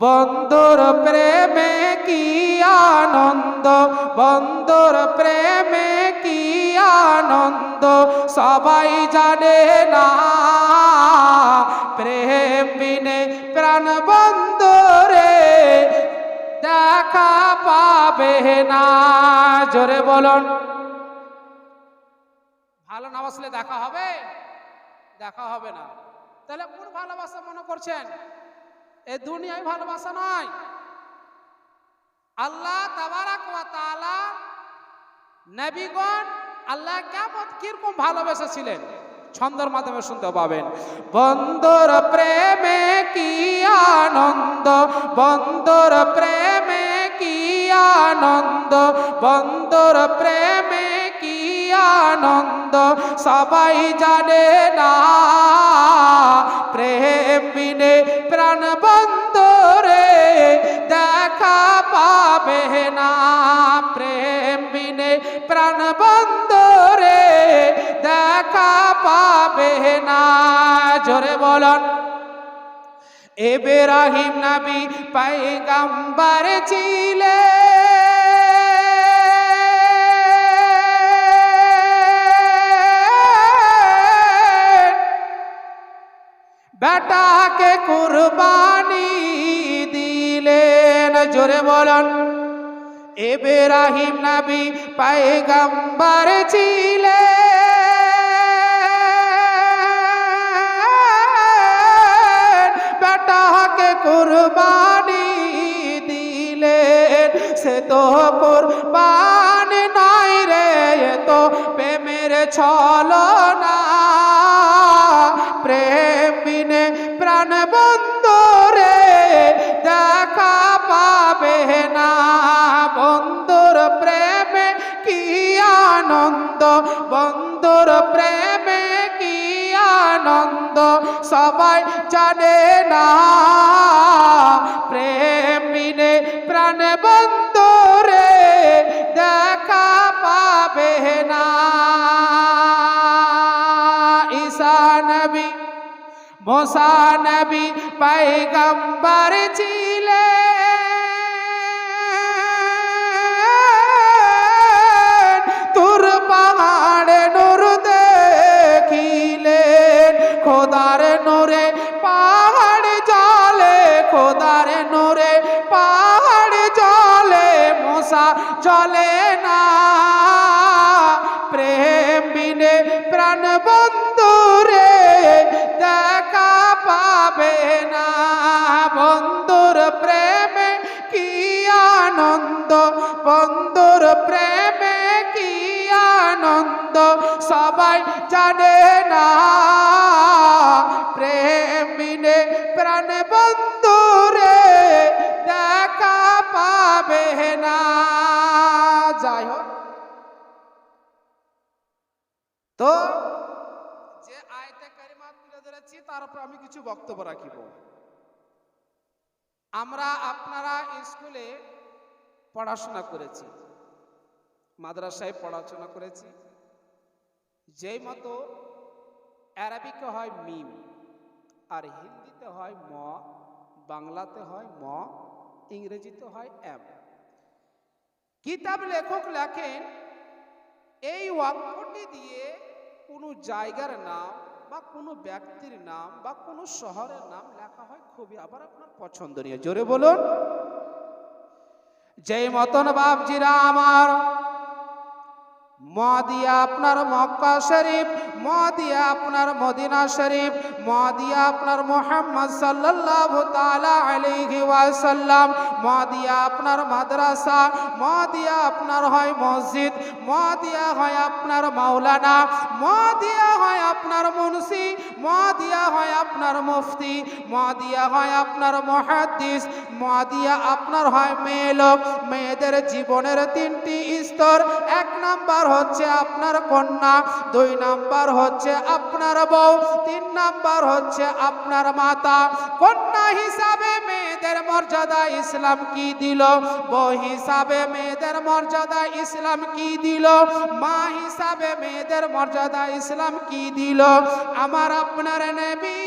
বন্ধুর প্রেমে কি আনন্দ, বন্ধুর প্রেমে কি আনন্দ, সবাই জানে না। প্রেম বিনে প্রাণ বন্ধুরে দেখা পাবে না। জোরে বলুন। ভালো না বাসলে দেখা হবে? দেখা হবে না। তাহলে কোন ভালোবাসা মনে করছেন? এ দুনিয়ায় ভালোবাসা নয়। আল্লাহ তাবারাক ওয়া তাআলা নবীগণ আল্লাহ কিয়ামত কিরকম ভালোবেসেছিলেন ছন্দের মাধ্যমে শুনতে পাবেন। বন্ধুর প্রেমে কি আনন্দ, বন্ধুর প্রেমে কি আনন্দ, বন্ধুর প্রেমে কি আনন্দ, সবাই জানে না। প্রেম বিনে প্রাণ বন্ধুরে দেখা পাবে না। প্রেম বিনে প্রাণ বন্ধুরে দেখা পাবে না। জোরে বলুন। ইব্রাহিম নবী পয়গম্বর ছিলেন, বেটাকে কুরবানি দিলেন। জোরে বলুন। ইব্রাহিম নবী পয়গম্বর ছিলেন, বেটাকে কুরবানি দিলেন। সে তো কুরবানি নাই রে, এ তো প্রেমের ছলনা। প্রেম বিনে প্রাণ বন্ধুরে দেখা পাবে না। বন্ধুর প্রেমে কি আনন্দ, বন্ধুর প্রেমে কি আনন্দ, সবাই জানে না। প্রেম বিনে প্রাণ বন্ধুরে দেখা পাবে না। ঈসা নবী মুসা নবী পয়গম্বর ছিলেন, তুর পাহাড়ে নূর দেখিলেন। খোদার নূরে পাহাড় জলে, খোদার নূরে পাহাড় জলে, মুসা চলে না। প্রেম বিনে প্রাণ বন্ধুরে দেখা পাবে না। বন্ধুর প্রেমে কি আনন্দ, বন্ধুর প্রেমে কি আনন্দ, সবাই জানে না। প্রেম বিনে প্রাণ বন্ধুরে দেখা পাবে না। যাই হোক, তো যে আয়াতে কারিমা তুলে ধরেছি তার উপর আমি কিছু বক্তব্য রাখিব। আমরা আপনারা স্কুলে পড়াশোনা করেছি, মাদ্রাসায় পড়াশোনা করেছি। যেই মতো আরবিতে হয় মিম, আর হিন্দিতে হয় ম, বাংলাতে হয় ম, ইংরেজিতে হয় এম। কিতাব লেখক লেখেন এই অক্ষরটি দিয়ে কোনো জায়গার নাম বা কোনো ব্যক্তির নাম বা কোনো শহরের নাম লেখা হয়, খুবই আবার আপনার পছন্দনীয়। জোরে বলুন। যেই মতন বাপজিরা আমার ম দিয়া আপনার মক্কা শরীফ, ম দিয়া আপনার মদিনা শরীফ, ম দিয়া আপনার মুহাম্মদ সাল্লাল্লাহু তাআলা আলাইহি ওয়াসাল্লাম, ম দিয়া আপনার মাদ্রাসা, ম দিয়া আপনার হয় মসজিদ, ম দিয়া হয় আপনার মাওলানা, ম দিয়া হয় আপনার মুন্সি, ম দিয়া হয় আপনার মুফতি, ম দিয়া হয় আপনার মুহাদ্দিস, ম দিয়া আপনার হয় মেয়ে লোক। মেয়েদের জীবনের তিনটি স্তর। এক নাম্বার হচ্ছে আপনার কন্যা, দুই নাম্বার হচ্ছে আপনার বউ, তিন নাম্বার হচ্ছে আপনার মাতা। কন্যা হিসাবে মেয়েদের মর্যাদা ইসলাম কি দিল, বউ হিসাবে মেয়েদের মর্যাদা ইসলাম কি দিল, মা হিসাবে মেয়েদের মর্যাদা ইসলাম কি দিল। আমার আপনার নবী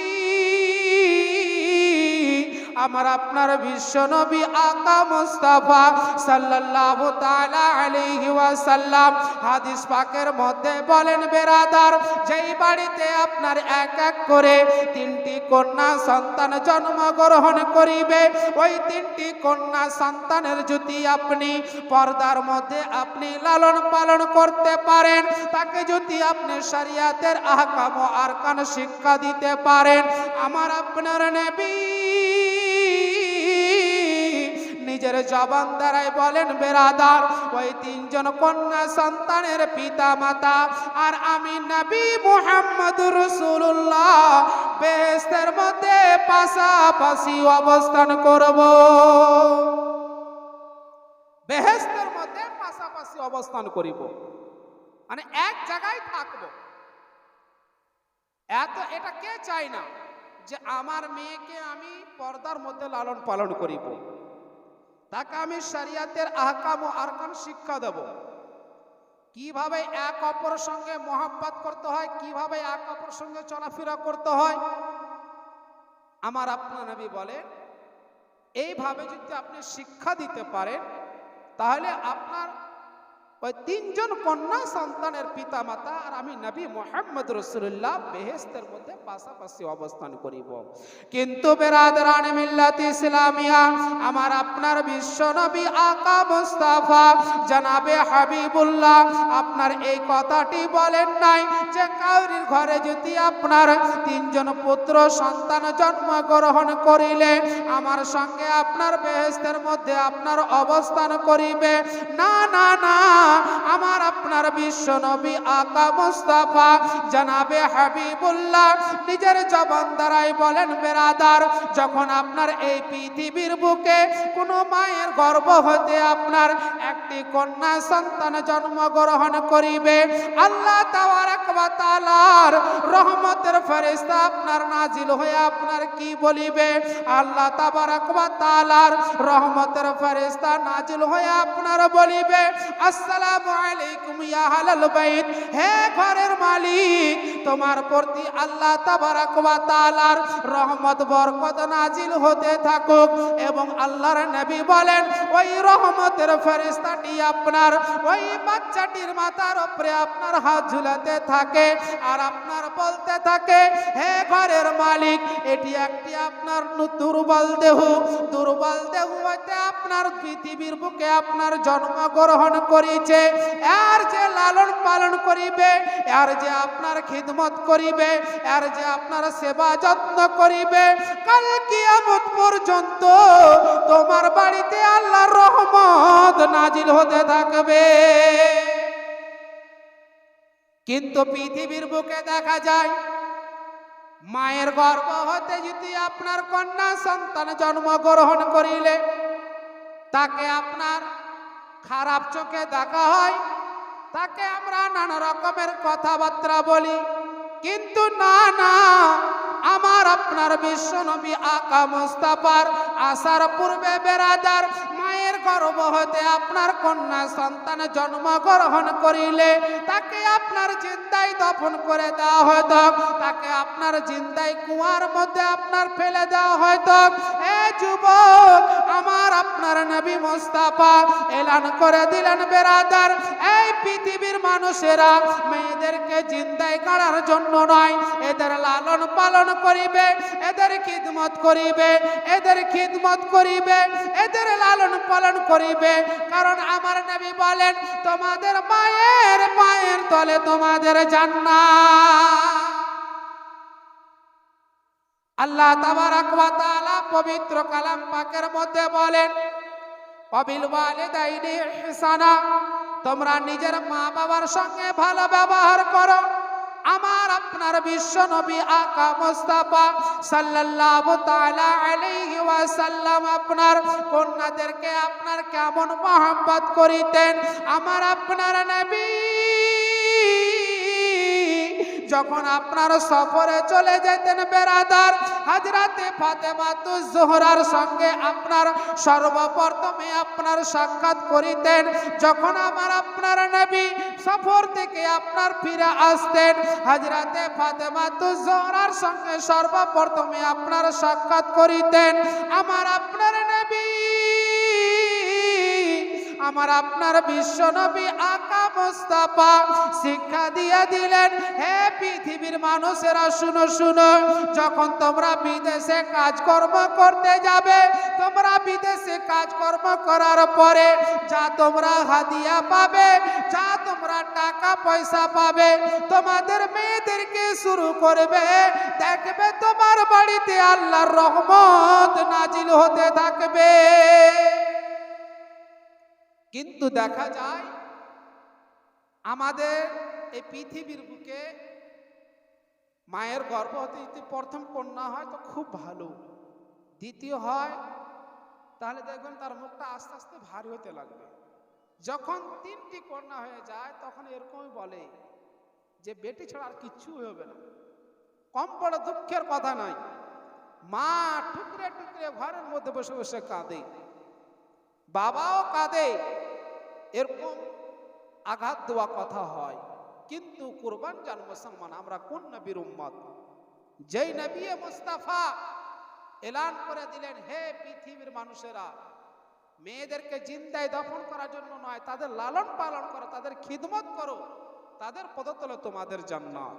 আমার আপনার বিশ্ব নবী আকা মুস্তাফা সাল্লাল্লাহু তাআলা আলাইহি ওয়াসাল্লাম হাদিস পাকের মধ্যে বলেন, বেরাদার, যেই বাড়িতে আপনার এক এক করে 3টি কন্যা সন্তান জন্মগ্রহণ করিবে, ওই 3টি কন্যা সন্তানের যদি আপনি পর্দার মধ্যে আপনি লালন পালন করতে পারেন, তাকে যদি আপনি শরিয়াতের আহকাম ও আরকান শিক্ষা দিতে পারেন, আমার আপনার নবী নিজের জবান দ্বারাই বলেন, বেরাদার, ওই 3জন কন্যা সন্তানের পিতা মাতা আর আমি নবী মুহাম্মদুর রাসূলুল্লাহ বেহেশতের মধ্যে পাশাপাশি অবস্থান করব। বেহেশতের মধ্যে পাশাপাশি অবস্থান করিব, মানে এক জায়গায় থাকব। এটা কে চাই না যে আমার মেয়েকে আমি পর্দার মধ্যে লালন পালন করিব, তাকে আমি শরিয়াতের আহকাম ও আরকান শিক্ষা দেব, কিভাবে এক অপরের সঙ্গে মোহাব্বত করতে হয়, কিভাবে এক অপরের সঙ্গে চলাফেরা করতে হয়। আমার আপনার নবী বলে, এইভাবে যদি আপনি শিক্ষা দিতে পারেন, তাহলে আপনার ওই 3জন কন্যা সন্তানের পিতা মাতা আর আমি নবী মুহাম্মদ রাসূলুল্লাহ বেহেশতের মধ্যে পাশাপাশি অবস্থান করিব। কিন্তু বেরাদরানে মিল্লাত ইসলামিয়া, আমার আপনার বিশ্ব নবী আকা মুস্তাফা জনাবে হাবিবুল্লাহ আপনার এই কথাটি বলেন নাই যে কাউরির ঘরে যদি আপনার 3জন পুত্র সন্তান জন্মগ্রহণ করিলে আমার সঙ্গে আপনার বেহেশতের মধ্যে আপনার অবস্থান করিবে। না না না, আমার আপনার বিশ্ব নবী আকা মুস্তাফা জনাবে হাবিবুল্লাহ নিজের জবান দ্বারাই বলেন, বেরাদার, যখন আপনার এই পৃথিবীর বুকে কোন মায়ের গর্ভ হতে আপনার একটি কন্যা সন্তান জন্মগ্রহণ করিবে, আল্লাহ তাবারক ওয়া তাআলার রহমতের ফেরেশতা আপনার নাজিল হয়ে আপনার কি বলিবে? আল্লাহ তাবারক ওয়া তাআলার রহমতের ফেরেশতা নাজিল হয়ে আপনার বলিবে, আসসালামু আলাইকুম ইয়া আহলাল বাইত, হে ঘরের মালিক, তোমার প্রতি আল্লাহ তাবারক ওয়া তাআলার রহমত বরকত নাজিল হতে থাকুক। এবং আল্লাহর নবী বলেন, ওই রহমতের ফেরেশতাটি আপনার ওই বাচ্চাটির মাথার উপরে আপনার হাত ঝুলাতে থাকে আর আপনার বলতে থাকে, হে ঘরের মালিক, এটি একটি আপনার দুর্বল দেহ, দুর্বল দেহ হইতে আপনার পৃথিবীর বুকে আপনার জন্মগ্রহণ করেছে, আর যে লালন পালন করিবে, আর যে আপনার খিদমত করিবে, আর যে আপনার সেবা যত্ন করিবে, কাল কিয়ামত পর্যন্ত তোমার বাড়িতে আল্লাহর রহমত নাজিল হতে থাকবে। কিন্তু পৃথিবীর বুকে দেখা যায়, মায়ের গর্ভ হতে যদি আপনার কন্যা সন্তান জন্মগ্রহণ করিলে তাকে আপনার খারাপ চোখে দেখা হয়, তাকে আমরা নানা রকমের কথাবার্তা বলি। কিন্তু না না, আমার আপনার বিশ্ব নবী আকা মুস্তাফার আসার পূর্বে বেরাদার, মায়ের গর্ভ হতে আপনার কন্যা সন্তান জন্মগ্রহণ করিলে তাকে আপনার জিন্দাই দফন করে দেওয়া হয়তো, তাকে আপনার জিন্দাই কুয়ার মধ্যে আপনার ফেলে দেওয়া হয়তো। এ যুবক, আমার আপনার নবী মুস্তাফা এলান করে দিলেন, বেরাদার, এই পৃথিবীর মানুষেরা মেয়েদেরকে জিন্দাই করার জন্য নয়, এদের লালন পালন করিবে, এদের খিদমত করিবে, এদের খিদমত করিবে, এদের লালন পালন করিবে। কারণ আমার নবী বলেন, তোমাদের মায়ের পায়ের তলে তোমাদের জান্নাত। আল্লাহ তাবারক ওয়া তাআলা পবিত্র কালাম পাকের মধ্যে বলেন, ওয়াবিল ওয়ালিদাইনি ইহসানা, তোমরা নিজের মা বাবার সঙ্গে ভালো ব্যবহার করো। আমার আপনার বিশ্ব নবী আকা মুস্তাফা সাল্লাল্লাহু তাআলা আলাইহি ওয়াসাল্লাম আপনার কন্যাদেরকে আপনার কেমন মহব্বত করিতেন। আমার আপনার নবী যখন আপনার সফরে চলে যেতেন বেরাদার, হযরতে ফাতেমাতুজ জোহরার সঙ্গে আপনার সর্বপ্রথমে আপনার সাক্ষাৎ করিতেন। যখন আপনার নবী সফর থেকে আপনার ফিরে আসতেন, হযরতে ফাতেমাতুজ জোহরার সঙ্গে সর্বপ্রথমে আপনার সাক্ষাৎ করিতেন। আপনার নবী, আপনার বিশ্ব নবী আকা মুস্তাফা শিক্ষা দিয়ে দিলেন, হে পৃথিবীর মানুষেরা শুনো শুনো, যখন তোমরা বিদেশে কাজকর্ম করতে যাবে, তোমরা বিদেশে কাজকর্ম করার পরে যা তোমরা হাদিয়া পাবে, যা তোমরা টাকা পয়সা পাবে, তোমাদের মেয়েদেরকে শুরু করবে, দেখবে তোমার বাড়িতে আল্লাহর রহমত নাজিল হতে থাকবে। কিন্তু দেখা যায় আমাদের এই পৃথিবীর বুকে মায়ের গর্ভ হতে যদি প্রথম কন্যা হয় তো খুব ভালো, দ্বিতীয় হয় তাহলে দেখবেন তার মুখটা আস্তে আস্তে ভারী হতে লাগবে। যখন 3টি কন্যা হয়ে যায় তখন এরকমই বলে যে বেটি ছাড়া আর কিচ্ছু হবে না। কম বড় দুঃখের কথা নয়, মা টুকরে টুকরে ঘরের মধ্যে বসে বসে কাঁদে, বাবাও কাঁদে, এরকম আঘাত দেওয়া কথা হয়। কিন্তু কুরবান জান মুসলমান, আমরা কোন নবীর উম্মত? যেই নবী মুস্তাফা এলান করে দিলেন, হে পৃথিবীর মানুষেরা, মেয়েদেরকে জিন্দায় দফন করার জন্য নয়, তাদের লালন পালন করো, তাদের খিদমত করো, তাদের পদতলে তোমাদের জান্নাত।